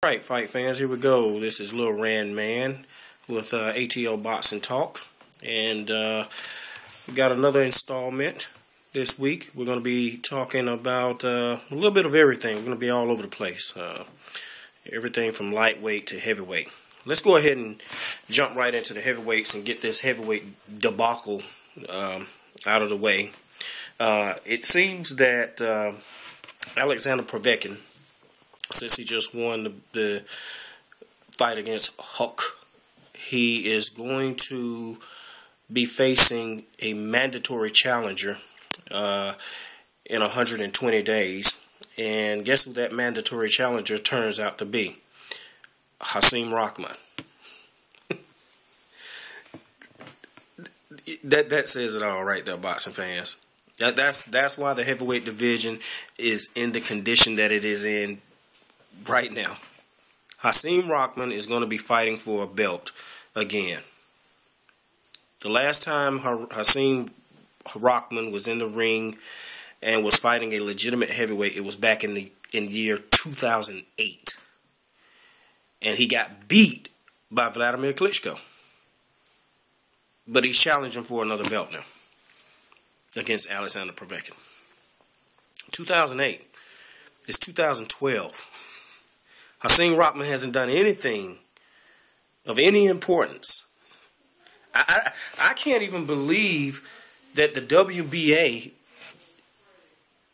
Alright, fight fans, here we go. This is Lil Rand Man with ATL Boxing Talk. And we got another installment this week. We're going to be talking about a little bit of everything. We're going to be all over the place. Everything from lightweight to heavyweight. Let's go ahead and jump right into the heavyweights and get this heavyweight debacle out of the way. It seems that Alexander Povetkin, since he just won the fight against Huck, he is going to be facing a mandatory challenger in 120 days. And guess who that mandatory challenger turns out to be? Hasim Rahman. That says it all right there, boxing fans. That's why the heavyweight division is in the condition that it is in right now. Hasim Rahman is going to be fighting for a belt again. The last time Hasim Rahman was in the ring and was fighting a legitimate heavyweight, it was back in the year 2008. And he got beat by Vladimir Klitschko. But he's challenging for another belt now against Alexander Povetkin. 2008. It's 2012. Hasim Rahman hasn't done anything of any importance. I can't even believe that the WBA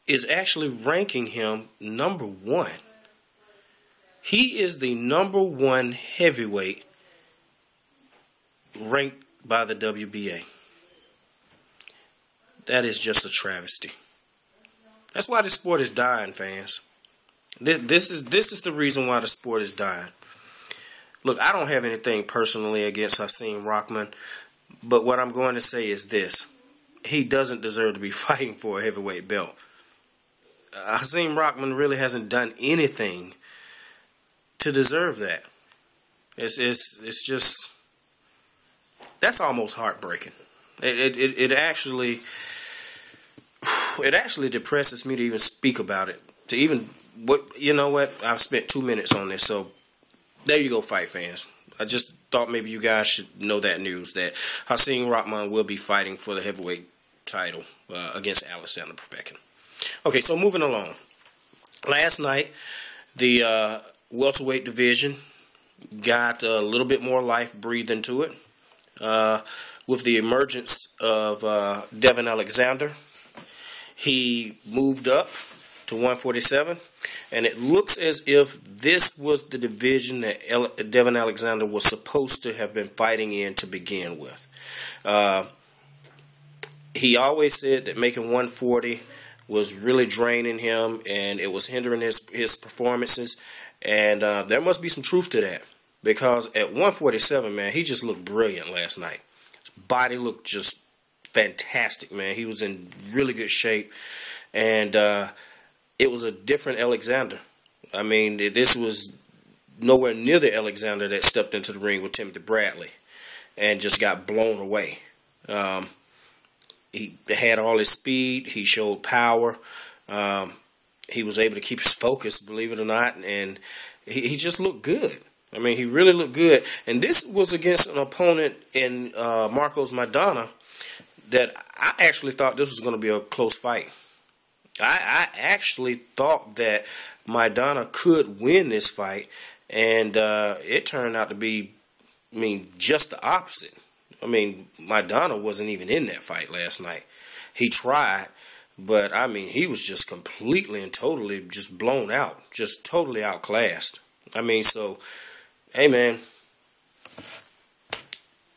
is actually ranking him number one. He is the number one heavyweight ranked by the WBA. That is just a travesty. That's why the sport is dying, fans. This is the reason why the sport is dying. Look, I don't have anything personally against Hasim Rahman, but what I'm going to say is this. He doesn't deserve to be fighting for a heavyweight belt. Hasim Rahman really hasn't done anything to deserve that. It's just, that's almost heartbreaking. It actually depresses me to even speak about it. To even, you know what? I've spent 2 minutes on this, so there you go, fight fans. I just thought maybe you guys should know that news, that Hasim Rahman will be fighting for the heavyweight title against Alexander Povetkin. Okay, so moving along. Last night, the welterweight division got a little bit more life breathed into it with the emergence of Devin Alexander. He moved up to 147, and it looks as if this was the division that Devin Alexander was supposed to have been fighting in to begin with. He always said that making 140 was really draining him, and it was hindering his performances, and there must be some truth to that, because at 147, man, he just looked brilliant last night. His body looked just fantastic, man. He was in really good shape, and it was a different Alexander. I mean, this was nowhere near the Alexander that stepped into the ring with Timothy Bradley and just got blown away. He had all his speed. He showed power. He was able to keep his focus, believe it or not, and he just looked good. I mean, he really looked good. And this was against an opponent in Marcos Maidana that I actually thought this was going to be a close fight. I actually thought that Maidana could win this fight, and it turned out to be, I mean, just the opposite. I mean, Maidana wasn't even in that fight last night. He tried, but, I mean, he was just completely and totally just blown out, just totally outclassed. I mean, so, hey, man,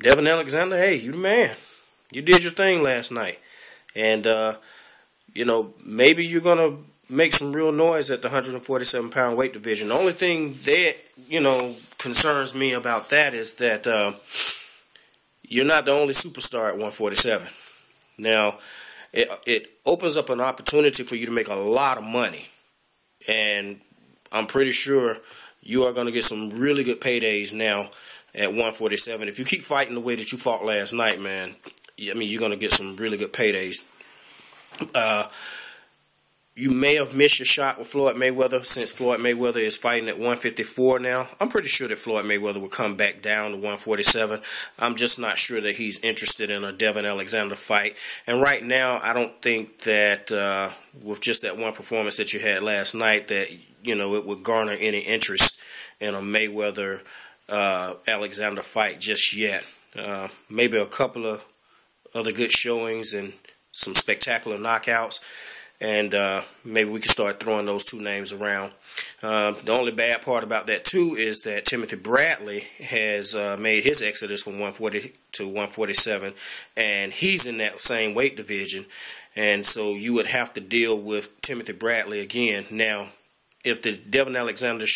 Devin Alexander, hey, you the man. You did your thing last night. And, you know, maybe you're going to make some real noise at the 147-pound weight division. The only thing that, you know, concerns me about that is that you're not the only superstar at 147. Now, it opens up an opportunity for you to make a lot of money. And I'm pretty sure you are going to get some really good paydays now at 147. If you keep fighting the way that you fought last night, man, I mean, you're going to get some really good paydays. you may have missed your shot with Floyd Mayweather, since Floyd Mayweather is fighting at 154 now. I'm pretty sure that Floyd Mayweather will come back down to 147. I'm just not sure that he's interested in a Devin Alexander fight. And right now, I don't think that with just that one performance that you had last night, that it would garner any interest in a Mayweather Alexander fight just yet. Maybe a couple of other good showings and some spectacular knockouts, and maybe we can start throwing those two names around. The only bad part about that too is that Timothy Bradley has made his exodus from 140 to 147, and he's in that same weight division, and so you would have to deal with Timothy Bradley again. Now, if the Devin Alexander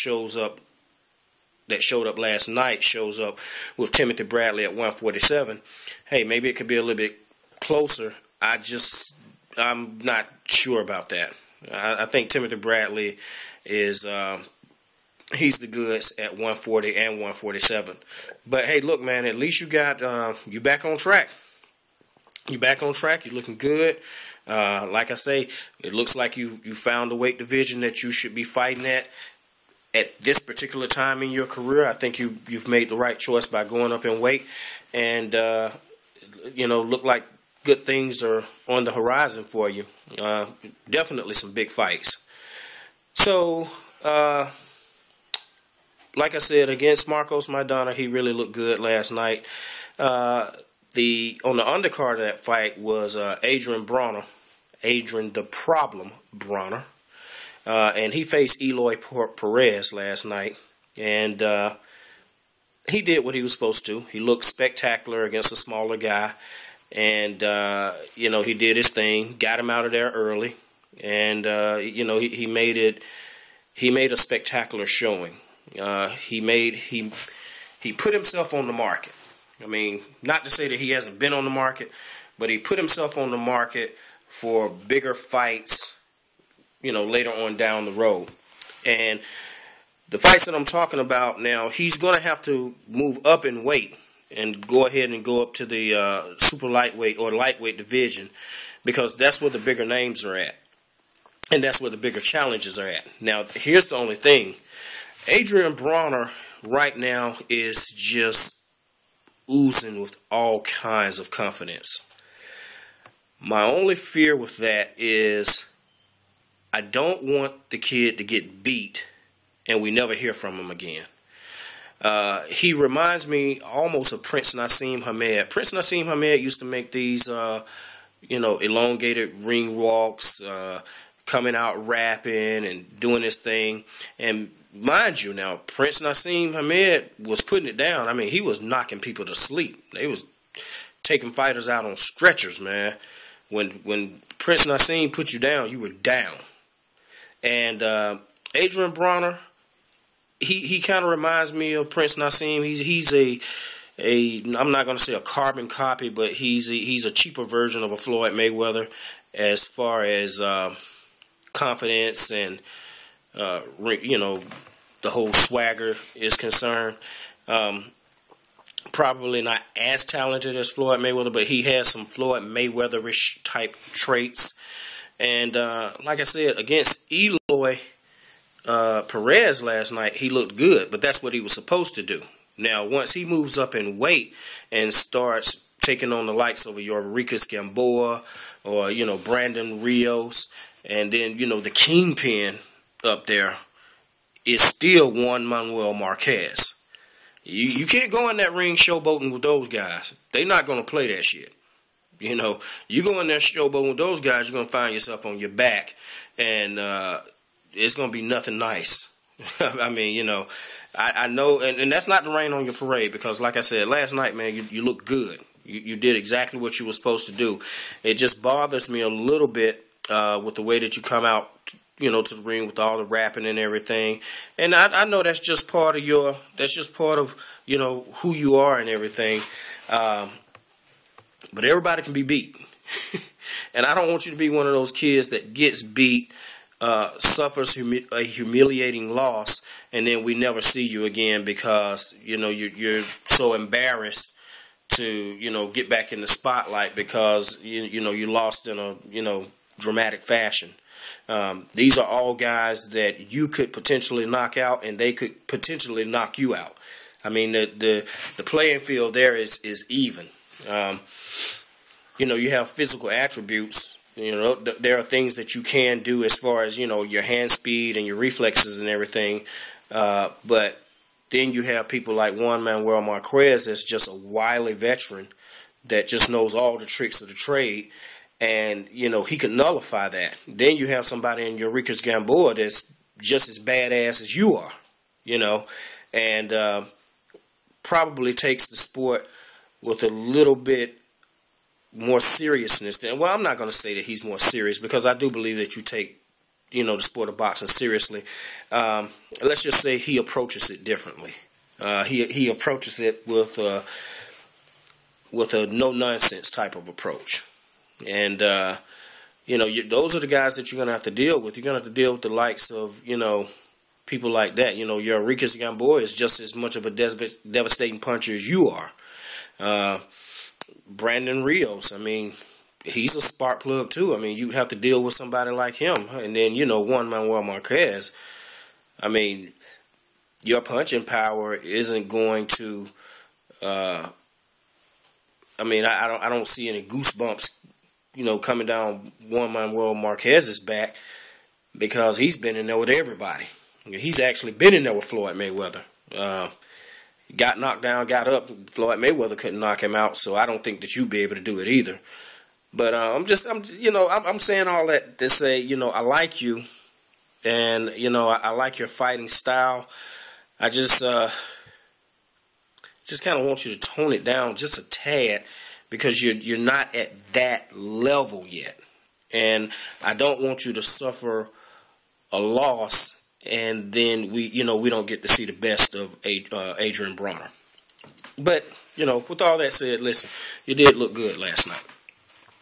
that showed up last night shows up with Timothy Bradley at 147, hey, maybe it could be a little bit closer. I'm not sure about that. I think Timothy Bradley is he's the goods at 140 and 147. But hey, look, man, at least you got you back on track. You back on track. You're looking good. Like I say, it looks like you found the weight division that you should be fighting at this particular time in your career. I think you've made the right choice by going up in weight, and look like good things are on the horizon for you. Definitely some big fights. So, like I said, against Marcos Maidana, he really looked good last night. On the undercard of that fight was Adrian the Problem Broner. And he faced Eloy Perez last night, and he did what he was supposed to. He looked spectacular against a smaller guy, and he did his thing, got him out of there early, and he made it. He made a spectacular showing. He put himself on the market. I mean, not to say that he hasn't been on the market, but he put himself on the market for bigger fights, later on down the road. And the fights that I'm talking about now, he's going to have to move up in weight and go ahead and go up to the super lightweight or lightweight division, because that's where the bigger names are at. And that's where the bigger challenges are at. Now, here's the only thing. Adrian Broner right now is just oozing with all kinds of confidence. My only fear with that is I don't want the kid to get beat and we never hear from him again. He reminds me almost of Prince Nassim Hamed. Prince Nassim Hamed used to make these, elongated ring walks, coming out rapping and doing his thing. And mind you now, Prince Nassim Hamed was putting it down. I mean, he was knocking people to sleep. They was taking fighters out on stretchers, man. When Prince Nassim put you down, you were down. And Adrian Broner, he kind of reminds me of Prince Nassim. He's I'm not going to say a carbon copy, but he's a cheaper version of a Floyd Mayweather as far as confidence and the whole swagger is concerned. Probably not as talented as Floyd Mayweather, but he has some Floyd Mayweather-ish type traits. And like I said, against Eloy Perez last night, he looked good, but that's what he was supposed to do. Now, once he moves up in weight and starts taking on the likes of your Enriquez Gamboa or, Brandon Rios, and then, the kingpin up there is still Juan Manuel Marquez. You can't go in that ring showboating with those guys. They're not going to play that shit. You go in there showboating with those guys, you're going to find yourself on your back, and it's going to be nothing nice. I mean, I know, and that's not to rain on your parade, because like I said, last night, man, you looked good. You did exactly what you were supposed to do. It just bothers me a little bit with the way that you come out, to the ring with all the rapping and everything. And I know that's just part of who you are and everything. But everybody can be beat. And I don't want you to be one of those kids that gets beat, suffers a humiliating loss, and then we never see you again because, you're so embarrassed to, get back in the spotlight because, you lost in a, dramatic fashion. These are all guys that you could potentially knock out, and they could potentially knock you out. I mean, the playing field there is even. You know, you have physical attributes. You know, there are things that you can do as far as, you know, your hand speed and your reflexes and everything. But then you have people like Juan Manuel Marquez that's just a wily veteran that just knows all the tricks of the trade. And, you know, he could nullify that. Then you have somebody in Eureka's Gamboa that's just as badass as you are, you know, and probably takes the sport with a little bit more seriousness than, well, I'm not going to say that he's more serious, because I do believe that you take, you know, the sport of boxing seriously. Let's just say he approaches it differently. He approaches it with a no-nonsense type of approach. And, you know, those are the guys that you're going to have to deal with. You're going to have to deal with the likes of, you know, people like that. You know, your Enriquez Gamboa is just as much of a devastating puncher as you are. Brandon Rios, I mean, he's a spark plug too. I mean, you have to deal with somebody like him. And then, you know, Juan Manuel Marquez, I mean, your punching power isn't going to, I mean, I don't see any goosebumps, you know, coming down Juan Manuel Marquez's back, because he's been in there with everybody. He's actually been in there with Floyd Mayweather. Got knocked down, got up. Floyd Mayweather couldn't knock him out, so I don't think that you'd be able to do it either. But I'm saying all that to say, you know, I like you, and you know, I like your fighting style. I just kind of want you to tone it down just a tad, because you're not at that level yet, and I don't want you to suffer a loss, and then we don't get to see the best of Adrian Broner. But, you know, with all that said, listen, you did look good last night.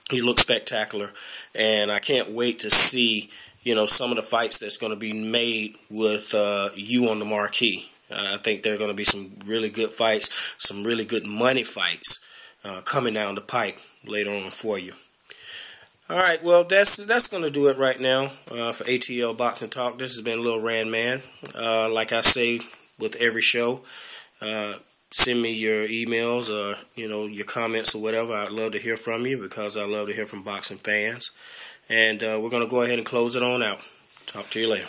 You look spectacular, and I can't wait to see, you know, some of the fights that's going to be made with you on the marquee. I think there are going to be some really good fights, some really good money fights coming down the pike later on for you. All right, well, that's going to do it right now for ATL Boxing Talk. This has been Lil Rand Man. Like I say with every show, send me your emails or, you know, your comments or whatever. I'd love to hear from you, because I love to hear from boxing fans. And we're going to go ahead and close it on out. Talk to you later.